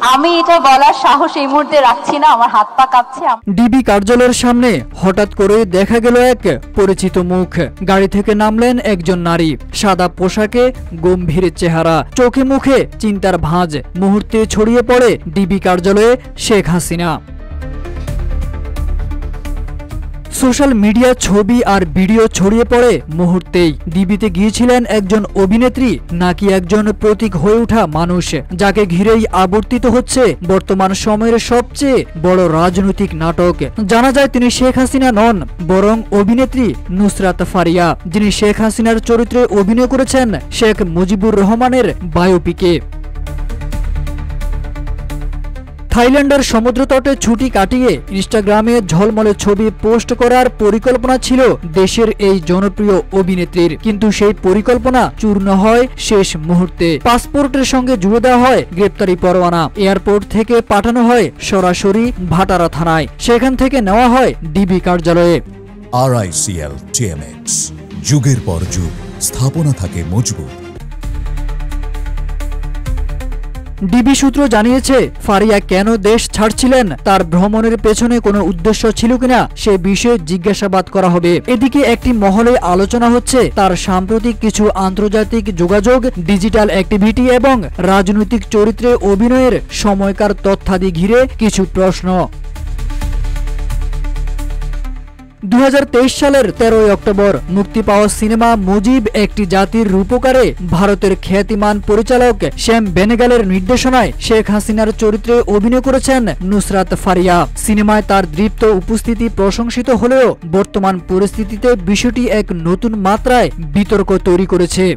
আমি এটা বলার সাহস এই মুহূর্তে রাখছি না, আমার হাত পা কাঁপছে। ডিবি কার্যালয়ের সামনে হঠাৎ করে দেখা গেল এক পরিচিত মুখ। গাড়ি থেকে নামলেন একজন নারী, সাদা পোশাকে, গম্ভীর চেহারা, চোখে মুখে চিন্তার ভাঁজ। মুহূর্তে ছড়িয়ে পড়ে ডিবি কার্যালয়ে শেখ হাসিনা। সোশ্যাল মিডিয়া ছবি আর ভিডিও ছড়িয়ে পড়ে মুহূর্তেই। ডিবিতে গিয়েছিলেন একজন অভিনেত্রী নাকি একজন প্রতীক হয়ে ওঠা মানুষ, যাকে ঘিরেই আবর্তিত হচ্ছে বর্তমান সময়ের সবচেয়ে বড় রাজনৈতিক নাটক। জানা যায় তিনি শেখ হাসিনা নন, বরং অভিনেত্রী নুসরাত ফারিয়া, যিনি শেখ হাসিনার চরিত্রে অভিনয় করেছেন শেখ মুজিবুর রহমানের বায়োপিকে। থাইল্যান্ডের সমুদ্রতটে ছুটি কাটিয়ে ইনস্টাগ্রামে ঝলমলে ছবি পোস্ট করার পরিকল্পনা ছিল দেশের এই জনপ্রিয় অভিনেত্রীর, কিন্তু সেই পরিকল্পনা চূর্ণ হয় শেষ মুহূর্তে। পাসপোর্টের সঙ্গে জুড়ে দেওয়া হয় গ্রেপ্তারি পরোয়ানা, এয়ারপোর্ট থেকে পাঠানো হয় সরাসরি ভাটারা থানায়, সেখান থেকে নেওয়া হয় ডিবি কার্যালয়ে। RICL TMX, যুগের পর যুগ স্থাপনা থাকে মজবুত। ডিবি সূত্র জানিয়েছে, ফারিয়া কেন দেশ ছাড়ছিলেন, তার ভ্রমণের পেছনে কোনো উদ্দেশ্য ছিল কিনা সে বিষয়ে জিজ্ঞাসাবাদ করা হবে। এদিকে একটি মহলে আলোচনা হচ্ছে তার সাম্প্রতিক কিছু আন্তর্জাতিক যোগাযোগ, ডিজিটাল অ্যাক্টিভিটি এবং রাজনৈতিক চরিত্রে অভিনয়ের সময়কার তথ্যাদি ঘিরে কিছু প্রশ্ন। 2023 সালের 13 অক্টোবর মুক্তি পাওয়া সিনেমা মুজিব একটি জাতির রূপকারে ভারতের খ্যাতিমান পরিচালক শ্যাম বেনেগালের নির্দেশনায় শেখ হাসিনার চরিত্রে অভিনয় করেছেন নুসরাত ফারিয়া। সিনেমায় তার দৃপ্ত উপস্থিতি প্রশংসিত হলেও বর্তমান পরিস্থিতিতে বিষয়টি এক নতুন মাত্রায় বিতর্ক তৈরি করেছে।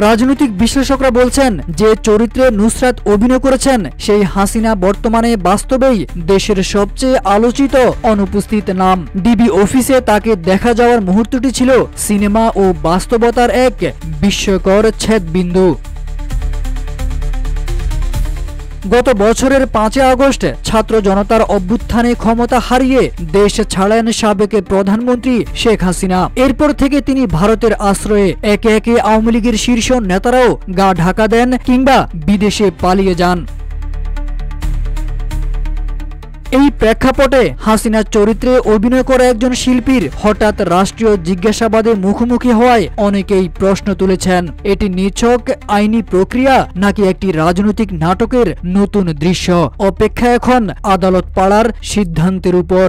রাজনৈতিক বিশ্লেষকরা বলছেন, যে চরিত্রে নুসরাত অভিনয় করেছেন সেই হাসিনা বর্তমানে বাস্তবেই দেশের সবচেয়ে আলোচিত অনুপস্থিত নাম। ডিবি অফিসে তাকে দেখা যাওয়ার মুহূর্তটি ছিল সিনেমা ও বাস্তবতার এক বিস্ময়কর ছেদবিন্দু। গত বছরের 5 আগস্ট ছাত্র জনতার অভ্যুত্থানে ক্ষমতা হারিয়ে দেশ ছাড়েন সাবেক প্রধানমন্ত্রী শেখ হাসিনা। এরপর থেকে তিনি ভারতের আশ্রয়ে একে একে আওয়ামী লীগের শীর্ষ নেতারাও গা ঢাকা দেন কিংবা বিদেশে পালিয়ে যান। এই প্রেক্ষাপটে হাসিনার চরিত্রে অভিনয় করা একজন শিল্পীর হঠাৎ রাষ্ট্রীয় জিজ্ঞাসাবাদে মুখোমুখি হওয়ায় অনেকেই প্রশ্ন তুলেছেন, এটি নিছক আইনি প্রক্রিয়া নাকি একটি রাজনৈতিক নাটকের নতুন দৃশ্য? অপেক্ষা এখন আদালত পাড়ার সিদ্ধান্তের উপর।